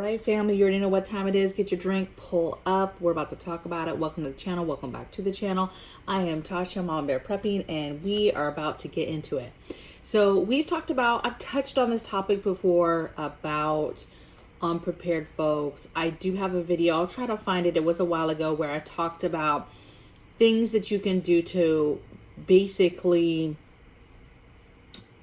right, family, you already know what time it is. Get your drink, pull up. We're about to talk about it. Welcome to the channel. Welcome back to the channel. I am Tasha, MamabearPrepping, and we are about to get into it. So I've touched on this topic before about unprepared folks. I do have a video. I'll try to find it. It was a while ago where I talked about things that you can do to basically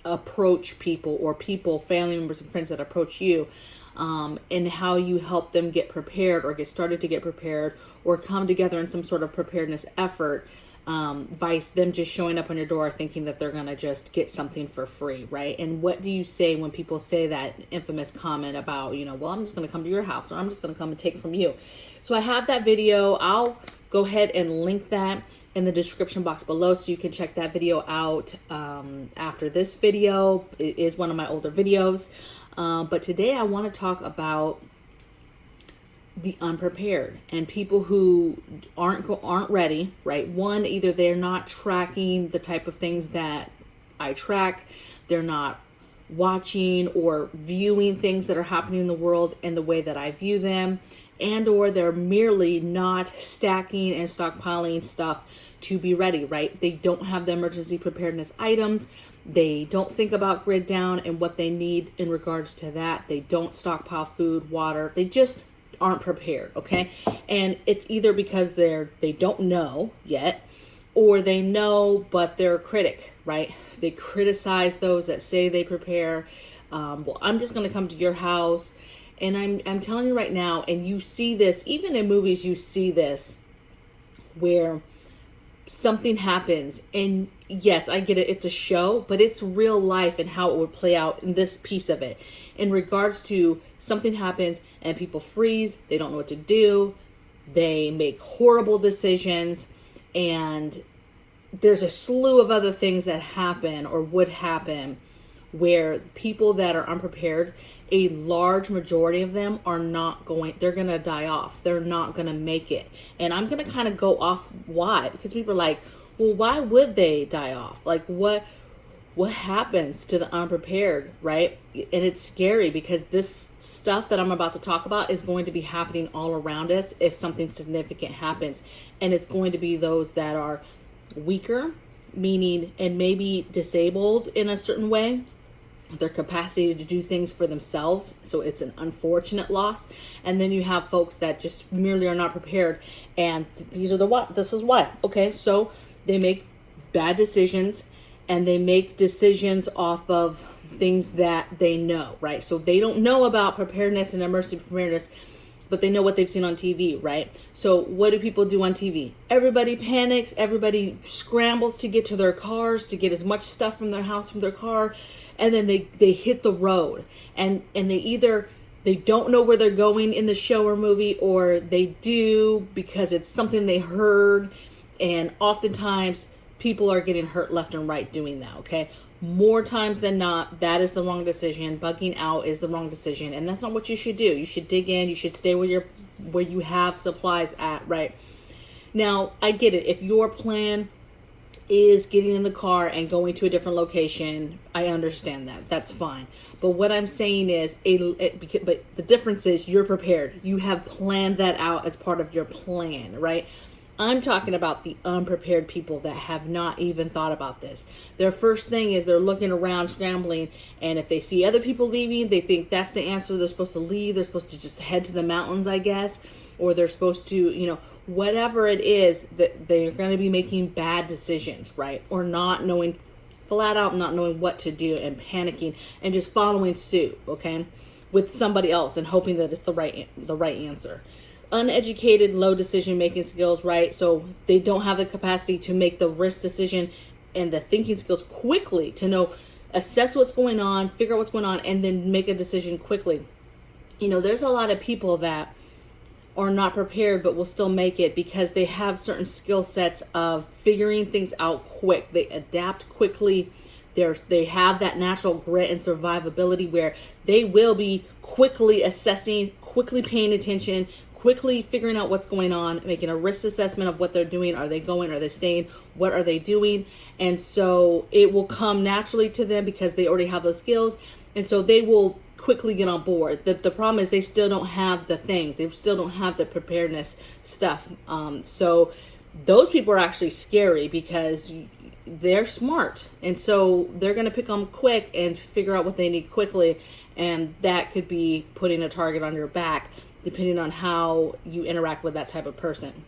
approach people, or people, family members and friends that approach you, and how you help them get prepared or get started to get prepared or come together in some sort of preparedness effort, vice them just showing up on your door thinking that they're going to just get something for free, right? And what do you say when people say that infamous comment about, well, I'm just going to come to your house, or I'm just going to come and take from you? So I have that video. I'll go ahead and link that in the description box below so you can check that video out after this video. It is one of my older videos. But today I want to talk about the unprepared and people who aren't ready, right? One, either they're not tracking the type of things that I track, they're not watching or viewing things that are happening in the world in the way that I view them, and or they're merely not stacking and stockpiling stuff to be ready, right? They don't have the emergency preparedness items. They don't think about grid down and what they need in regards to that. They don't stockpile food, water. They just aren't prepared, okay? And it's either because they don't know yet, or they know but they're a critic, right? They criticize those that say they prepare. Well, I'm just going to come to your house. And I'm telling you right now, and you see this, even in movies, you see this, where something happens, and yes, I get it, it's a show, but it's real life and how it would play out in this piece of it. In regards to something happens and people freeze, they don't know what to do, they make horrible decisions, and there's a slew of other things that happen or would happen where people that are unprepared, a large majority of them they're going to die off. They're not going to make it. And I'm going to kind of go off why, because people are like, well, why would they die off? Like what happens to the unprepared, right? And it's scary because this stuff that I'm about to talk about is going to be happening all around us if something significant happens. And it's going to be those that are weaker, meaning, and maybe disabled in a certain way, their capacity to do things for themselves. So it's an unfortunate loss. And then you have folks that just merely are not prepared. And this is why. Okay. So they make bad decisions, and they make decisions off of things that they know, right? So they don't know about preparedness and emergency preparedness, but they know what they've seen on TV, right? So what do people do on TV? Everybody panics. Everybody scrambles to get to their cars, to get as much stuff from their house, from their car. And then they hit the road, and they don't know where they're going in the show or movie, or they do because it's something they heard. And oftentimes people are getting hurt left and right doing that. Okay. More times than not, that is the wrong decision. Bugging out is the wrong decision. And that's not what you should do. You should dig in. You should stay where you have supplies at, right? Now, I get it. If your plan is getting in the car and going to a different location, I understand that. That's fine. But what I'm saying is, but the difference is you're prepared. You have planned that out as part of your plan, right? I'm talking about the unprepared people that have not even thought about this. Their first thing is they're looking around, scrambling, and if they see other people leaving, they think that's the answer. They're supposed to leave. They're supposed to just head to the mountains, I guess, or they're supposed to, whatever it is, that they're going to be making bad decisions, right? Or not knowing, flat out not knowing what to do, and panicking and just following suit, okay, with somebody else and hoping that it's the right answer. Uneducated, low decision-making skills, right? So they don't have the capacity to make the risk decision and the thinking skills quickly to assess what's going on, figure out what's going on, and then make a decision quickly. There's a lot of people that are not prepared but will still make it because they have certain skill sets of figuring things out quick. They adapt quickly. They have that natural grit and survivability where they will be quickly assessing, quickly paying attention, quickly figuring out what's going on, making a risk assessment of what they're doing. Are they going? Are they staying? What are they doing? And so it will come naturally to them because they already have those skills. And so they will quickly get on board. The problem is they still don't have the things. They still don't have the preparedness stuff. So those people are actually scary because they're smart. And so they're going to pick them quick and figure out what they need quickly. And that could be putting a target on your back, depending on how you interact with that type of person.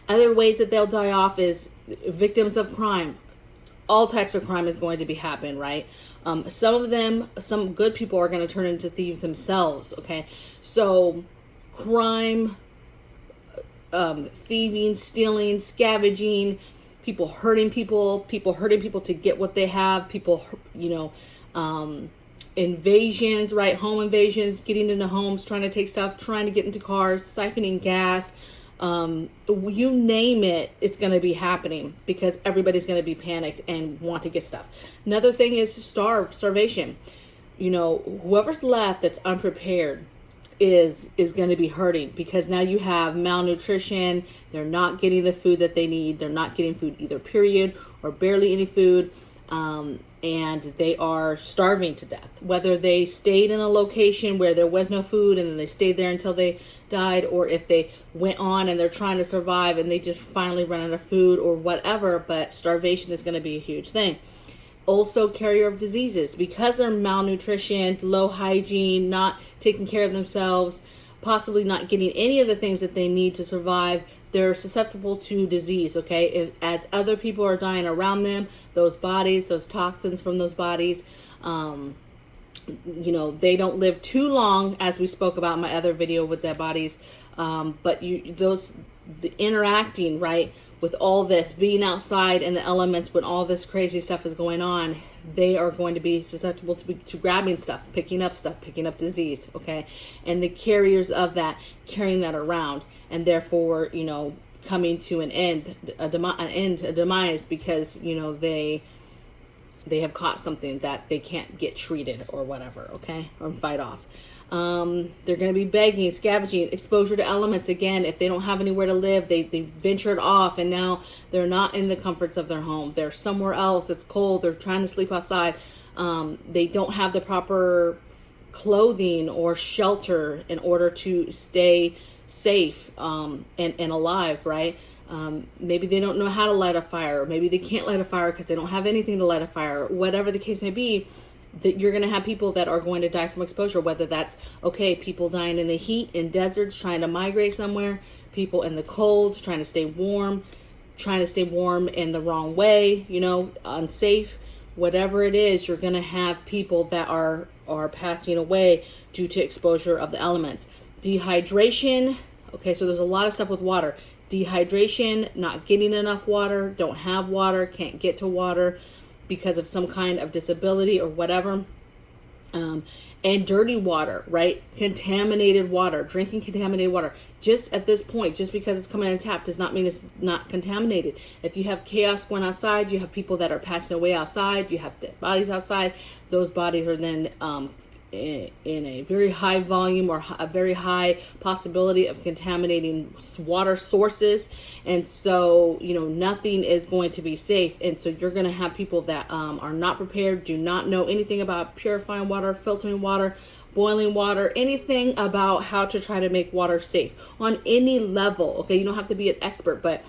Other ways that they'll die off is victims of crime. All types of crime is going to be happening, right? Some of them, some good people are going to turn into thieves themselves, okay? So crime, thieving, stealing, scavenging, people hurting people to get what they have, people, invasions, right? Home invasions, getting into homes, trying to take stuff, trying to get into cars, siphoning gas, you name it, it's going to be happening because everybody's going to be panicked and want to get stuff. Another thing is starvation. Whoever's left that's unprepared is going to be hurting because now you have malnutrition. They're not getting the food that they need. They're not getting food either, period, or barely any food. And they are starving to death. Whether they stayed in a location where there was no food and then they stayed there until they died, or if they went on and they're trying to survive and they just finally run out of food or whatever, but starvation is going to be a huge thing. Also, carrier of diseases, because they're malnutrition, low hygiene, not taking care of themselves, possibly not getting any of the things that they need to survive, they're susceptible to disease, okay? As other people are dying around them, those bodies, those toxins from those bodies, they don't live too long, as we spoke about in my other video with dead bodies. But the interacting, right, with all this, being outside in the elements when all this crazy stuff is going on, they are going to be susceptible to grabbing stuff, picking up disease, okay? And the carriers of that, carrying that around, and therefore, coming to an end, a demise because, they have caught something that they can't get treated or whatever, okay, or fight off. They're going to be begging, scavenging, exposure to elements. Again, if they don't have anywhere to live, they ventured off and now they're not in the comforts of their home. They're somewhere else. It's cold. They're trying to sleep outside. They don't have the proper clothing or shelter in order to stay safe and alive, right? Maybe they don't know how to light a fire, or maybe they can't light a fire because they don't have anything to light a fire. Whatever the case may be, that you're going to have people that are going to die from exposure, whether that's, people dying in the heat in deserts trying to migrate somewhere, people in the cold trying to stay warm in the wrong way, unsafe. Whatever it is, you're going to have people that are passing away due to exposure of the elements. Dehydration. Okay, so there's a lot of stuff with water. Dehydration, not getting enough water, don't have water, can't get to water because of some kind of disability or whatever. And dirty water, right? Contaminated water, drinking contaminated water. Just at this point, just because it's coming in a tap does not mean it's not contaminated. If you have chaos going outside, you have people that are passing away outside, you have dead bodies outside, those bodies are then in a very high volume or a very high possibility of contaminating water sources, and so nothing is going to be safe. And so you're going to have people that are not prepared, do not know anything about purifying water, filtering water, boiling water, anything about how to try to make water safe on any level. Okay, you don't have to be an expert, but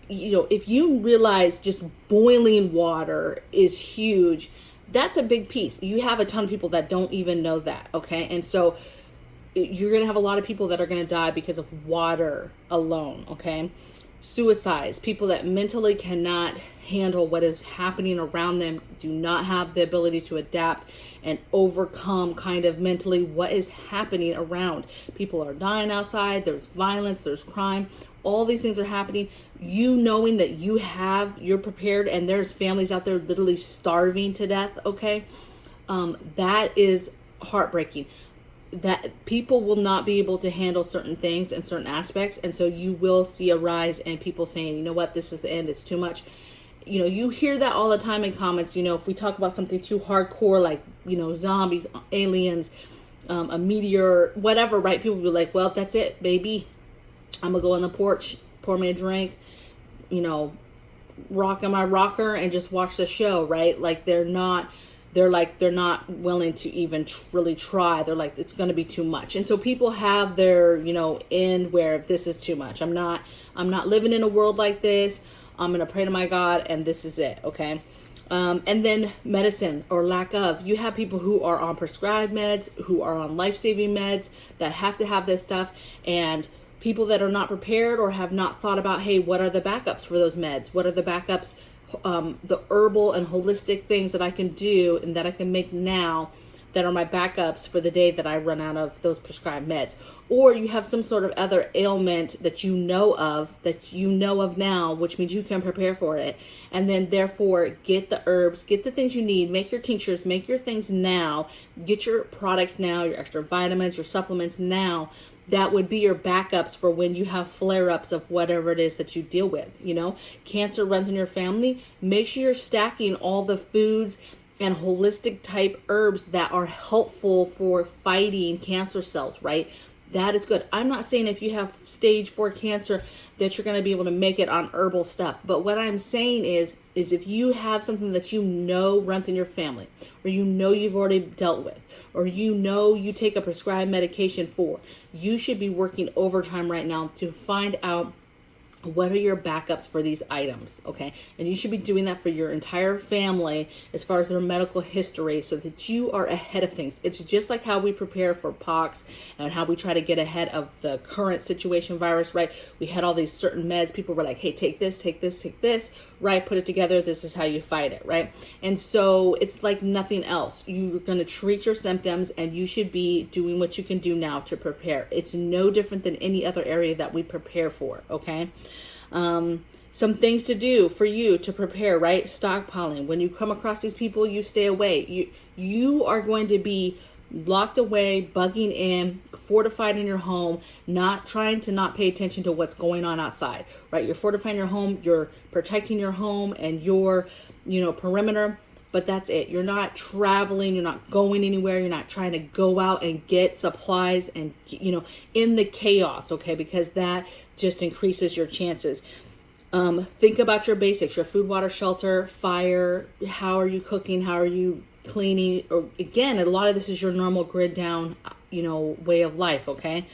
if you realize just boiling water is huge, that's a big piece. You have a ton of people that don't even know that, okay? And so you're going to have a lot of people that are going to die because of water alone, okay? Suicides, people that mentally cannot handle what is happening around them, do not have the ability to adapt and overcome kind of mentally what is happening around. People are dying outside, there's violence, there's crime, all these things are happening. Knowing that you're prepared and there's families out there literally starving to death, okay? That is heartbreaking. That people will not be able to handle certain things and certain aspects, and so you will see a rise in people saying, this is the end, it's too much. You hear that all the time in comments, if we talk about something too hardcore, like, zombies, aliens, a meteor, whatever, right? People will be like, well, that's it, baby. I'm gonna go on the porch, pour me a drink, rock on my rocker and just watch the show, right? Like, they're not they're not willing to even really try. They're like, it's going to be too much. And so people have their, end where this is too much. I'm not living in a world like this. I'm going to pray to my God, and this is it. Okay. And then medicine or lack of, you have people who are on prescribed meds, who are on life-saving meds that have to have this stuff, and people that are not prepared or have not thought about, hey, what are the backups for those meds? What are the backups, the herbal and holistic things that I can do and that I can make now that are my backups for the day that I run out of those prescribed meds? Or you have some sort of other ailment that you know of now, which means you can prepare for it. And then therefore get the herbs, get the things you need, make your tinctures, make your things now, get your products now, your extra vitamins, your supplements now. That would be your backups for when you have flare-ups of whatever it is that you deal with. Cancer runs in your family. Make sure you're stacking all the foods and holistic type herbs that are helpful for fighting cancer cells, right? That is good. I'm not saying if you have stage 4 cancer that you're going to be able to make it on herbal stuff. But what I'm saying is if you have something that runs in your family, or you've already dealt with, or you take a prescribed medication for, you should be working overtime right now to find out what are your backups for these items, okay? And you should be doing that for your entire family as far as their medical history so that you are ahead of things. It's just like how we prepare for pox and how we try to get ahead of the current situation virus, right? We had all these certain meds. People were like, hey, take this, right? Put it together. This is how you fight it, right? And so it's like nothing else. You're going to treat your symptoms and you should be doing what you can do now to prepare. It's no different than any other area that we prepare for, okay? Some things to do for you to prepare, right? Stockpiling. When you come across these people, you stay away. You are going to be locked away, bugging in, fortified in your home, trying to not pay attention to what's going on outside, right? You're fortifying your home, you're protecting your home and your, perimeter, but that's it. You're not traveling, you're not going anywhere, you're not trying to go out and get supplies and, in the chaos, okay? Because that just increases your chances. Think about your basics, your food, water, shelter, fire. How are you cooking? How are you cleaning? Or again, a lot of this is your normal grid down, way of life, okay?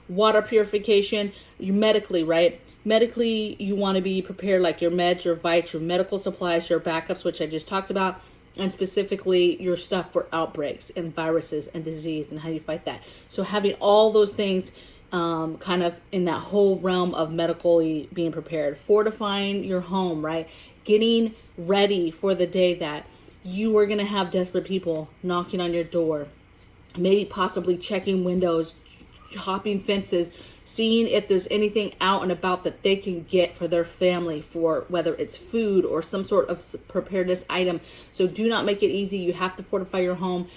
Water purification, you medically, right? Medically, you want to be prepared, like your meds, your vites, your medical supplies, your backups, which I just talked about, and specifically your stuff for outbreaks and viruses and disease and how you fight that. So having all those things kind of in that whole realm of medically being prepared, fortifying your home, right? Getting ready for the day that you are going to have desperate people knocking on your door, maybe possibly checking windows, hopping fences, seeing if there's anything out and about that they can get for their family, for whether it's food or some sort of preparedness item. So do not make it easy. You have to fortify your home.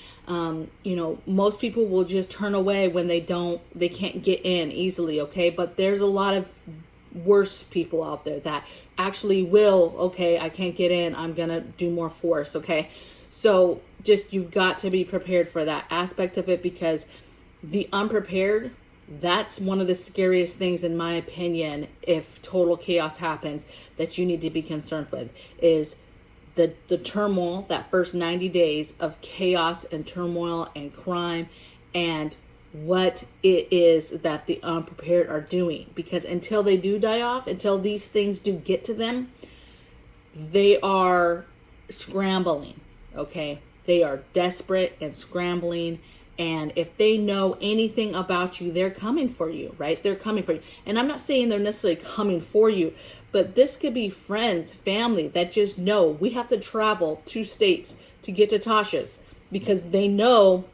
Most people will just turn away when they can't get in easily, okay? But there's a lot of worse people out there that actually will, okay, I can't get in, I'm gonna do more force, okay? So you've got to be prepared for that aspect of it, because the unprepared, that's one of the scariest things, in my opinion, if total chaos happens, that you need to be concerned with, is the turmoil, that first 90 days of chaos and turmoil and crime, and what it is that the unprepared are doing. Because until they do die off, until these things do get to them, they are scrambling, okay? They are desperate and scrambling. And if they know anything about you, they're coming for you, right? They're coming for you. And I'm not saying they're necessarily coming for you, but this could be friends, family that just know we have to travel 2 states to get to Tasha's because they know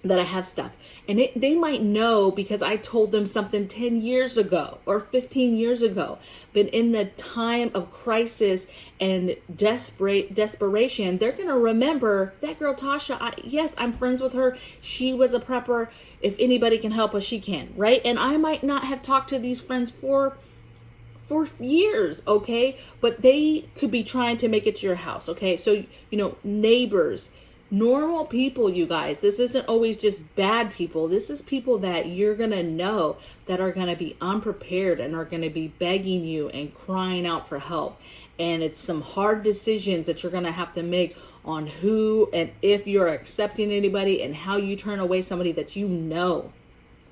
that I have stuff. And they might know because I told them something 10 years ago or 15 years ago. But in the time of crisis and desperation, they're going to remember that girl Tasha. Yes, I'm friends with her. She was a prepper. If anybody can help us, she can, right? And I might not have talked to these friends for years, okay? But they could be trying to make it to your house, okay? So, neighbors, Normal people, you guys. This isn't always just bad people. This is people that you're going to know that are going to be unprepared and are going to be begging you and crying out for help. And it's some hard decisions that you're going to have to make on who and if you're accepting anybody and how you turn away somebody that you know,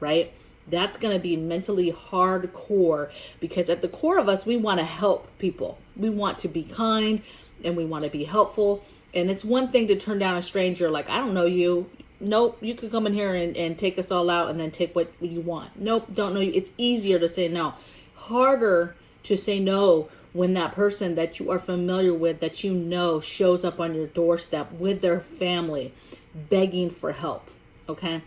right? That's going to be mentally hardcore, because at the core of us, we want to help people. We want to be kind and we want to be helpful. And it's one thing to turn down a stranger like, I don't know you. Nope, you can come in here and take us all out and then take what you want. Nope, don't know you. It's easier to say no. Harder to say no when that person that you are familiar with, that you know, shows up on your doorstep with their family begging for help, okay?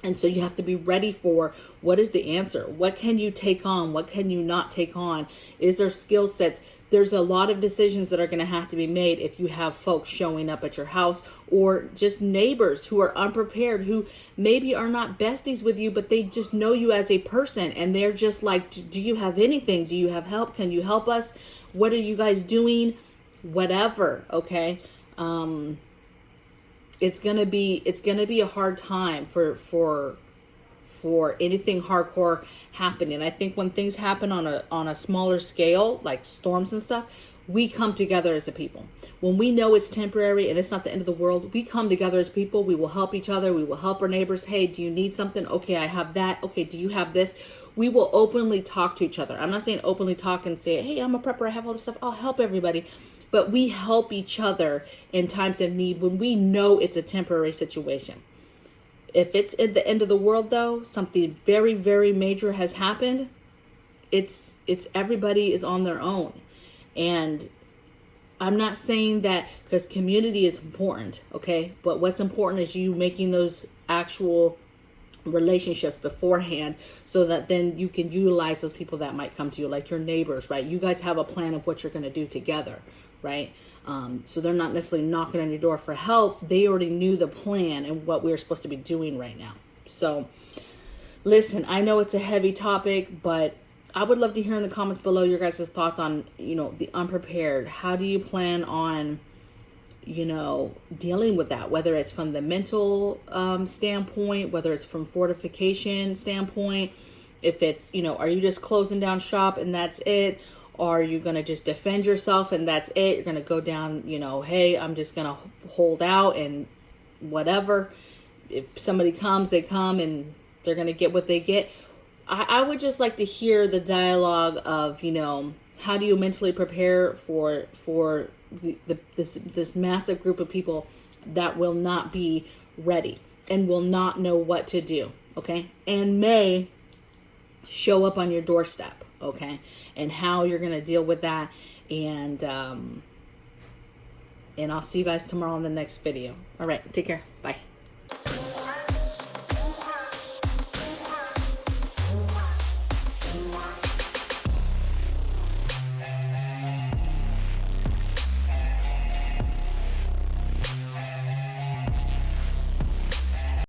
And so you have to be ready for, what is the answer? What can you take on? What can you not take on? Is there skill sets? There's a lot of decisions that are going to have to be made if you have folks showing up at your house, or just neighbors who are unprepared, who maybe are not besties with you, but they just know you as a person. And they're just like, do you have anything? Do you have help? Can you help us? What are you guys doing? Whatever. Okay. It's gonna be a hard time for anything hardcore happening. I think when things happen on a smaller scale, like storms and stuff, we come together as a people. When we know it's temporary and it's not the end of the world, we come together as people. We will help each other. We will help our neighbors. Hey, do you need something? Okay, I have that. Okay, do you have this? We will openly talk to each other. I'm not saying openly talk and say, hey, I'm a prepper, I have all this stuff, I'll help everybody. But we help each other in times of need when we know it's a temporary situation. If it's at the end of the world, though, something very, very major has happened, it's everybody is on their own. And I'm not saying that, because community is important, okay? But what's important is you making those actual relationships beforehand, so that then you can utilize those people that might come to you, like your neighbors, right? You guys have a plan of what you're going to do together, right? So they're not necessarily knocking on your door for help. They already knew the plan and what we're supposed to be doing right now. So listen, I know it's a heavy topic, but I would love to hear in the comments below your guys' thoughts on, the unprepared. How do you plan on, dealing with that? Whether it's from the mental standpoint, whether it's from fortification standpoint, if it's, are you just closing down shop and that's it? Are you going to just defend yourself and that's it? You're going to go down, hey, I'm just going to hold out and whatever. If somebody comes, they come and they're going to get what they get. I would just like to hear the dialogue of, how do you mentally prepare for this massive group of people that will not be ready and will not know what to do, okay? And may show up on your doorstep, okay? And how you're going to deal with that. And I'll see you guys tomorrow in the next video. All right, take care. Bye.